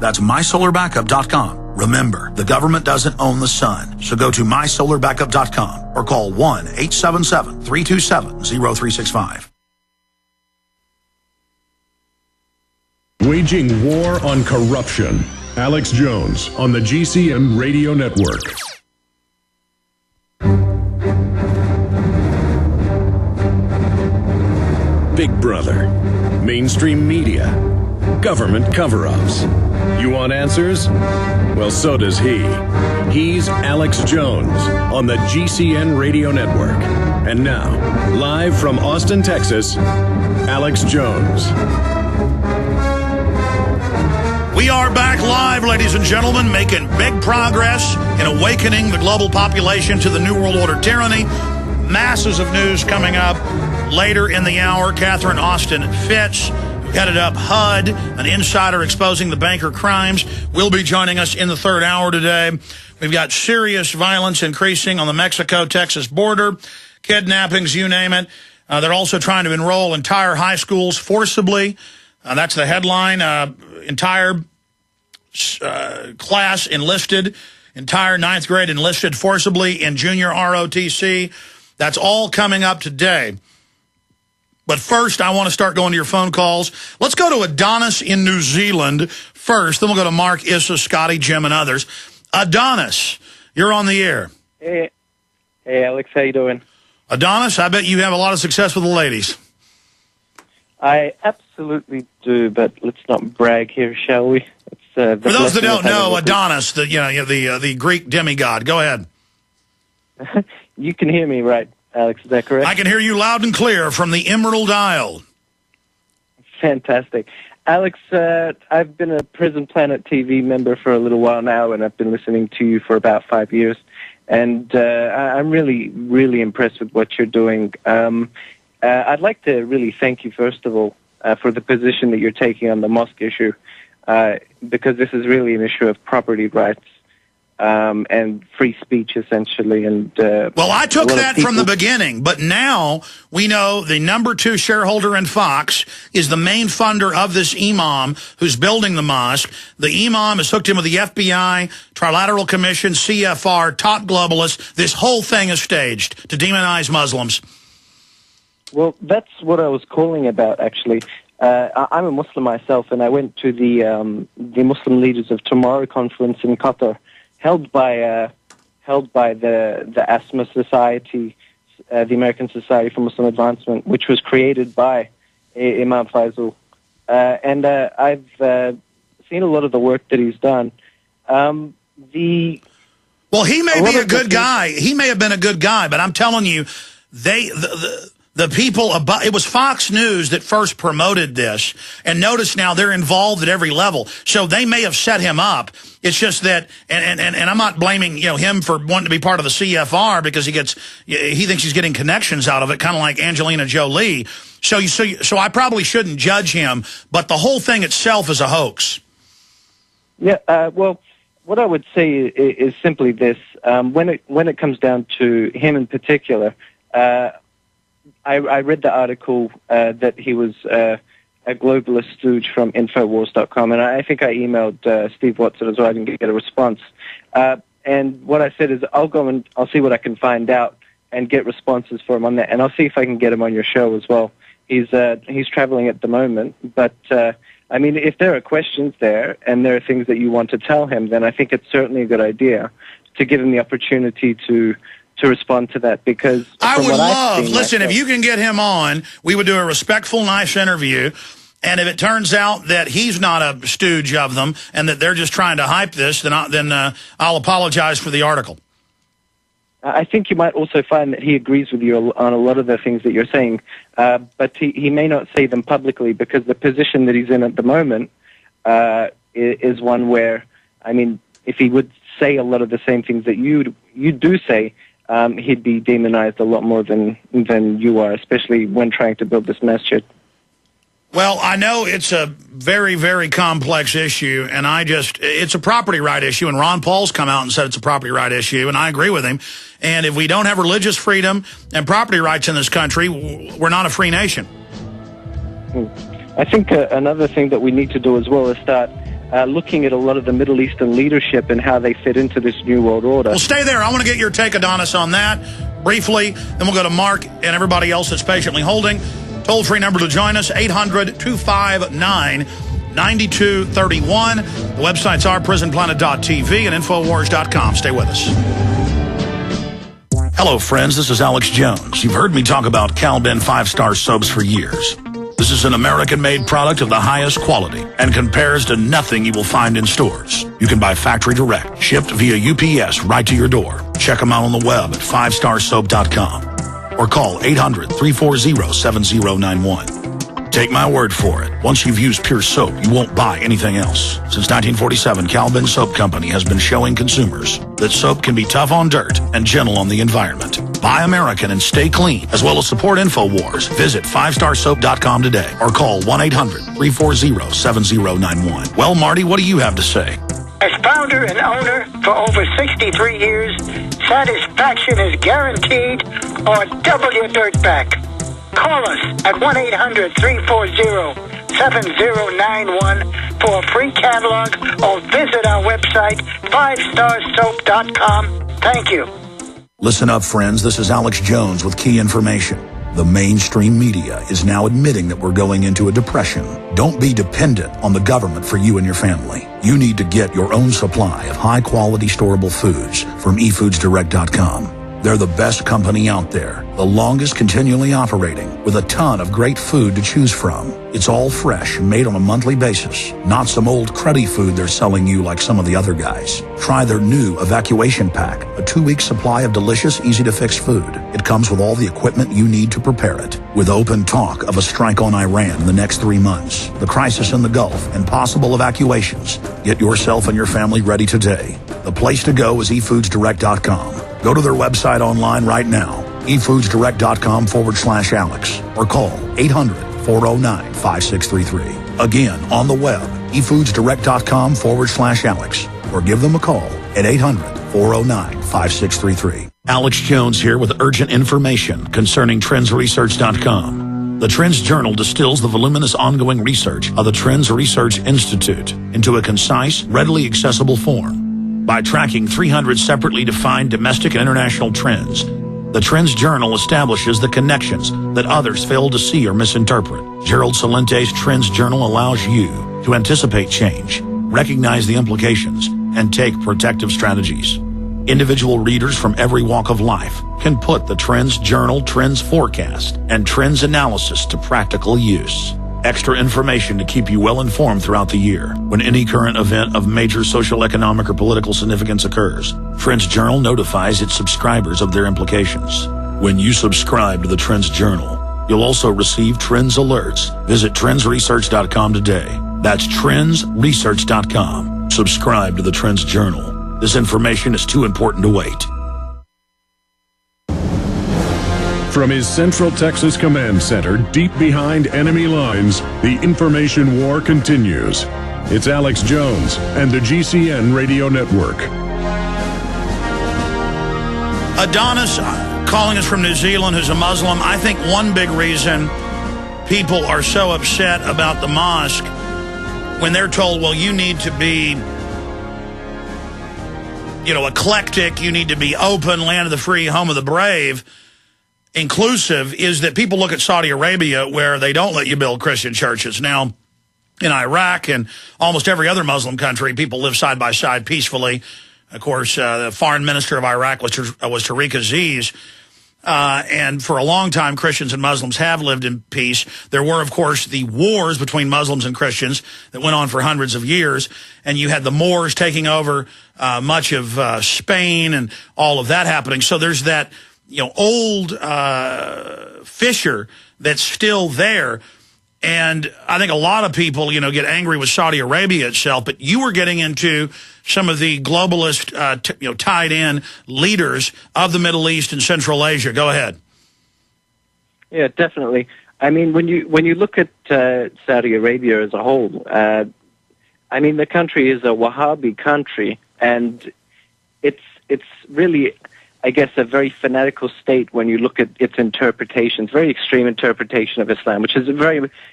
That's mysolarbackup.com. Remember, the government doesn't own the sun, so go to mysolarbackup.com or call 1-877-327-0365. Waging war on corruption. Alex Jones on the GCN Radio Network. Big Brother, mainstream media, government cover-ups. You want answers? Well, so does he. He's Alex Jones on the GCN Radio Network. And now, live from Austin, Texas, Alex Jones. We are back live, ladies and gentlemen, making big progress in awakening the global population to the New World Order tyranny. Masses of news coming up later in the hour. Catherine Austin Fitz, who headed up HUD, an insider exposing the banker crimes, will be joining us in the third hour today. We've got serious violence increasing on the Mexico-Texas border, kidnappings, you name it. They're also trying to enroll entire high schools forcibly. That's the headline. Entire class enlisted, entire ninth grade enlisted forcibly in junior ROTC. That's all coming up today. But first, I want to start going to your phone calls. Let's go to Adonis in New Zealand first. Then we'll go to Mark, Issa, Scotty, Jim, and others. Adonis, you're on the air. Hey, Alex, how you doing? Adonis, I bet you have a lot of success with the ladies. I absolutely do, but let's not brag here, shall we? For those that don't know, Adonis, the Greek demigod. Go ahead. You can hear me, right, Alex? Is that correct? I can hear you loud and clear from the Emerald Isle. Fantastic. Alex, I've been a Prison Planet TV member for a little while now, and I've been listening to you for about 5 years. And I'm really, really impressed with what you're doing. I'd like to really thank you, first of all, for the position that you're taking on the mosque issue, because this is really an issue of property rights and free speech, essentially. And well, I took that from the beginning, but now we know the number 2 shareholder in Fox is the main funder of this imam who's building the mosque. The imam has hooked him with the FBI, Trilateral Commission, CFR, top globalists. This whole thing is staged to demonize Muslims. Well, that's what I was calling about, actually. I'm a Muslim myself, and I went to the Muslim Leaders of Tomorrow conference in Qatar, held by the ASMA Society, the American Society for Muslim Advancement, which was created by Imam Faisal. And I've seen a lot of the work that he's done. Well, he may be a good guy. He may have been a good guy, but I'm telling you, the people above, it was Fox News that first promoted this, and notice now they're involved at every level. So they may have set him up. It's just that, and I'm not blaming him for wanting to be part of the CFR because he thinks he's getting connections out of it, kind of like Angelina Jolie. So I probably shouldn't judge him, but the whole thing itself is a hoax. Yeah. Well, what I would say is simply this: when it comes down to him in particular. I read the article that he was a globalist stooge from Infowars.com, and I think I emailed Steve Watson as well. I didn't get a response. And what I said is I'll go and I'll see what I can find out and get responses for him on that, and I'll see if I can get him on your show as well. He's traveling at the moment, but I mean, if there are questions there and there are things that you want to tell him, then I think it's certainly a good idea to give him the opportunity to respond to that, because I would love, listen, if you can get him on, we would do a respectful, nice interview. And if it turns out that he's not a stooge of them and that they're just trying to hype this, then I'll apologize for the article. I think you might also find that he agrees with you on a lot of the things that you're saying, but he may not say them publicly because the position that he's in at the moment is one where, I mean, if he would say a lot of the same things that you do say, he'd be demonized a lot more than you are, especially when trying to build this masjid. Well, I know it's a very, very complex issue, and it's a property right issue, and Ron Paul's come out and said it's a property right issue, and I agree with him. And if we don't have religious freedom and property rights in this country, we're not a free nation. I think another thing that we need to do as well is start looking at a lot of the Middle Eastern leadership and how they fit into this New World Order. Well, stay there. I want to get your take, Adonis, on that briefly. Then we'll go to Mark and everybody else that's patiently holding. Toll-free number to join us, 800-259-9231. The websites are prisonplanet.tv and Infowars.com. Stay with us. Hello, friends. This is Alex Jones. You've heard me talk about Cal-Ben 5-star soaps for years. This is an American-made product of the highest quality and compares to nothing you will find in stores. You can buy factory direct, shipped via UPS right to your door. Check them out on the web at 5starsoap.com or call 800-340-7091. Take my word for it. Once you've used pure soap, you won't buy anything else. Since 1947, Cal-Ben Soap Company has been showing consumers that soap can be tough on dirt and gentle on the environment. Buy American and stay clean, as well as support InfoWars. Visit 5starsoap.com today or call 1-800-340-7091. Well, Marty, what do you have to say? As founder and owner for over 63 years, satisfaction is guaranteed or double your dirt back. Call us at 1-800-340-7091 for a free catalog or visit our website, 5starsoap.com. Thank you. Listen up, friends. This is Alex Jones with key information. The mainstream media is now admitting that we're going into a depression. Don't be dependent on the government for you and your family. You need to get your own supply of high-quality storable foods from efoodsdirect.com. They're the best company out there, the longest continually operating, with a ton of great food to choose from. It's all fresh, made on a monthly basis, not some old cruddy food they're selling you like some of the other guys. Try their new Evacuation Pack, a 2-week supply of delicious, easy-to-fix food. It comes with all the equipment you need to prepare it. With open talk of a strike on Iran in the next 3 months, the crisis in the Gulf, and possible evacuations, get yourself and your family ready today. The place to go is efoodsdirect.com. Go to their website online right now, efoodsdirect.com/Alex, or call 800-409-5633. Again, on the web, efoodsdirect.com/Alex, or give them a call at 800-409-5633. Alex Jones here with urgent information concerning trendsresearch.com. The Trends Journal distills the voluminous ongoing research of the Trends Research Institute into a concise, readily accessible form. By tracking 300 separately defined domestic and international trends, the Trends Journal establishes the connections that others fail to see or misinterpret. Gerald Salente's Trends Journal allows you to anticipate change, recognize the implications, and take protective strategies. Individual readers from every walk of life can put the Trends Journal Trends Forecast and Trends Analysis to practical use. Extra information to keep you well informed throughout the year when any current event of major social, economic, or political significance occurs. Trends Journal notifies its subscribers of their implications. When you subscribe to the Trends Journal, you'll also receive Trends Alerts. Visit trendsresearch.com today. That's trendsresearch.com. Subscribe to the Trends Journal. This information is too important to wait. From his Central Texas Command Center, deep behind enemy lines, the information war continues. It's Alex Jones and the GCN Radio Network. Adonis, calling us from New Zealand, who's a Muslim. I think one big reason people are so upset about the mosque when they're told, well, you need to be, eclectic, you need to be open, land of the free, home of the brave, inclusive, is that people look at Saudi Arabia where they don't let you build Christian churches. Now, in Iraq and almost every other Muslim country, people live side by side peacefully. Of course, the foreign minister of Iraq was Tariq Aziz. And for a long time, Christians and Muslims have lived in peace. There were, of course, the wars between Muslims and Christians that went on for hundreds of years. And you had the Moors taking over much of Spain and all of that happening. So there's that old fissure that's still there. And I think a lot of people, get angry with Saudi Arabia itself, but you were getting into some of the globalist, tied-in leaders of the Middle East and Central Asia. Go ahead. Yeah, definitely. I mean, when you look at Saudi Arabia as a whole, the country is a Wahhabi country, and it's really, I guess, a very fanatical state when you look at its interpretations, very extreme interpretation of Islam, which is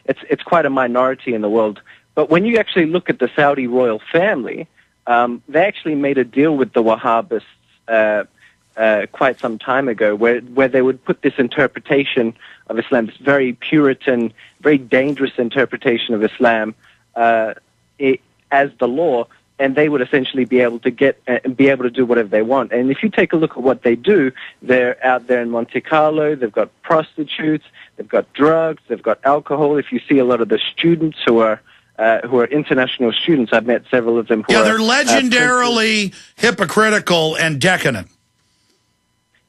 it's quite a minority in the world. But when you actually look at the Saudi royal family, they actually made a deal with the Wahhabists quite some time ago, where they would put this interpretation of Islam, this very Puritan, very dangerous interpretation of Islam, as the law, and they would essentially be able to do whatever they want. And if you take a look at what they do, they're out there in Monte Carlo. They've got prostitutes, they've got drugs, they've got alcohol. If you see a lot of the students who are international students, I've met several of them. They're legendarily hypocritical and decadent.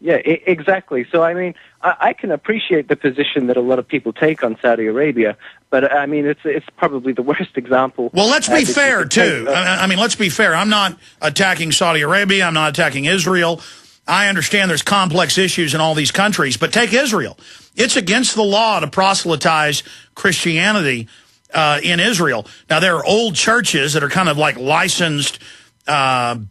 Yeah, exactly. So, I mean, I can appreciate the position that a lot of people take on Saudi Arabia, but, I mean, it's probably the worst example. Well, let's be fair, too. I mean, let's be fair. I'm not attacking Saudi Arabia. I'm not attacking Israel. I understand there's complex issues in all these countries, but take Israel. It's against the law to proselytize Christianity in Israel. Now, there are old churches that are kind of like licensed travel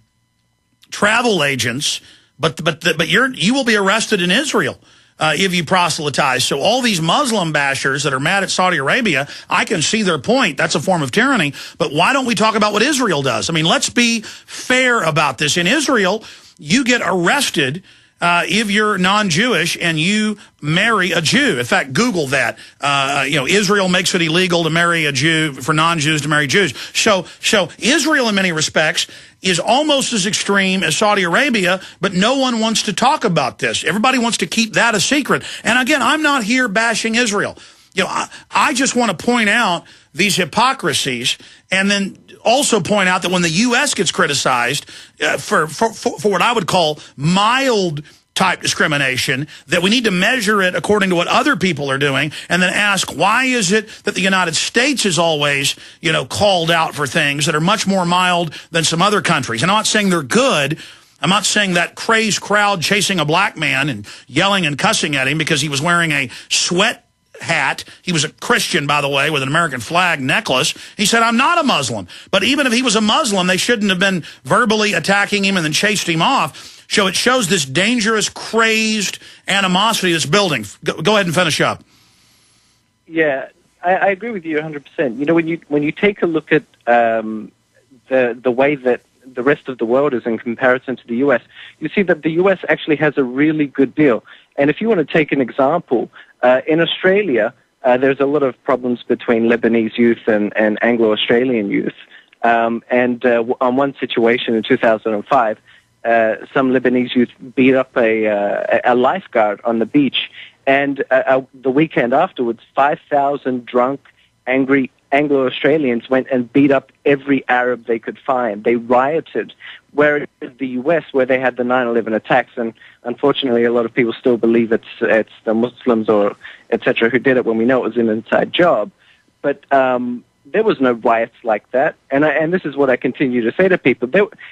agents, but you will be arrested in Israel if you proselytize. So all these Muslim bashers that are mad at Saudi Arabia, I can see their point. That's a form of tyranny. But why don't we talk about what Israel does? I mean, let's be fair about this. In Israel, you get arrested if you're non-Jewish and you marry a Jew. In fact, Google that. Israel makes it illegal to marry a Jew, for non-Jews to marry Jews. So Israel, in many respects, is almost as extreme as Saudi Arabia, but no one wants to talk about this. Everybody wants to keep that a secret. And again, I'm not here bashing Israel. I just want to point out these hypocrisies, and then also point out that when the U.S. gets criticized for what I would call mild type discrimination, that we need to measure it according to what other people are doing, and then ask, why is it that the United States is always, called out for things that are much more mild than some other countries? And I'm not saying they're good. I'm not saying that crazed crowd chasing a black man and yelling and cussing at him because he was wearing a sweat hat. He was a Christian, by the way, with an American flag necklace. He said, I'm not a Muslim. But even if he was a Muslim, they shouldn't have been verbally attacking him and then chased him off. So it shows this dangerous, crazed animosity that's building. Go ahead and finish up. Yeah, I agree with you 100%. When you take a look at the way that the rest of the world is in comparison to the U.S., you see that the U.S. actually has a really good deal. And if you want to take an example, in Australia, there's a lot of problems between Lebanese youth and Anglo-Australian youth. On one situation in 2005, some Lebanese youth beat up a lifeguard on the beach. And the weekend afterwards, 5,000 drunk, angry Anglo-Australians went and beat up every Arab they could find. They rioted. Whereas the U.S., where they had the 9/11 attacks, and unfortunately a lot of people still believe it's the Muslims or et cetera who did it, when we know it was an inside job. But there was no riots like that. And this is what I continue to say to people.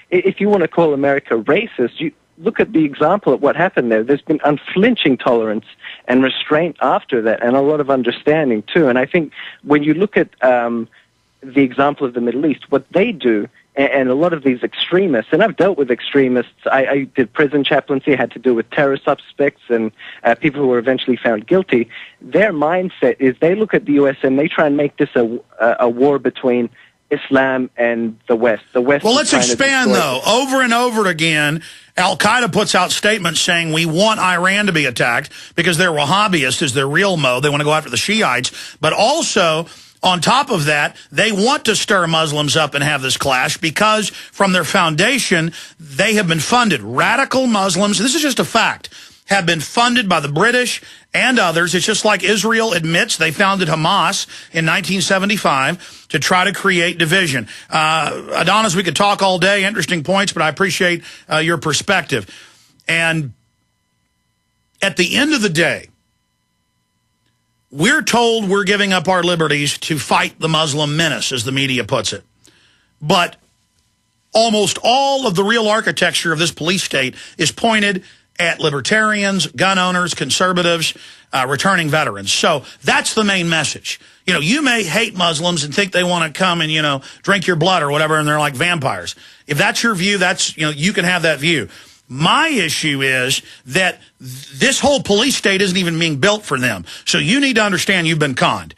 If you want to call America racist, you look at the example of what happened there. There's been unflinching tolerance and restraint after that, and a lot of understanding too. And I think when you look at the example of the Middle East, what they do, and a lot of these extremists, and I've dealt with extremists. I did prison chaplaincy. I had to deal with terror suspects and people who were eventually found guilty. Their mindset is they look at the U.S. and they try and make this a war between Islam and the West. The West. Well, let's expand, though. Over and over again, Al-Qaeda puts out statements saying we want Iran to be attacked because they're Wahhabists, is their real mode. They want to go after the Shiites. But also, on top of that, they want to stir Muslims up and have this clash because from their foundation, they have been funded. Radical Muslims, this is just a fact, have been funded by the British and others. It's just like Israel admits they founded Hamas in 1975 to try to create division. Adonis, we could talk all day, interesting points, but I appreciate your perspective. And at the end of the day, we're told we're giving up our liberties to fight the Muslim menace, as the media puts it. But almost all of the real architecture of this police state is pointed at libertarians, gun owners, conservatives, returning veterans. So that's the main message. You may hate Muslims and think they want to come and, drink your blood or whatever, and they're like vampires. If that's your view, that's, you can have that view. My issue is that this whole police state isn't even being built for them. So you need to understand you've been conned.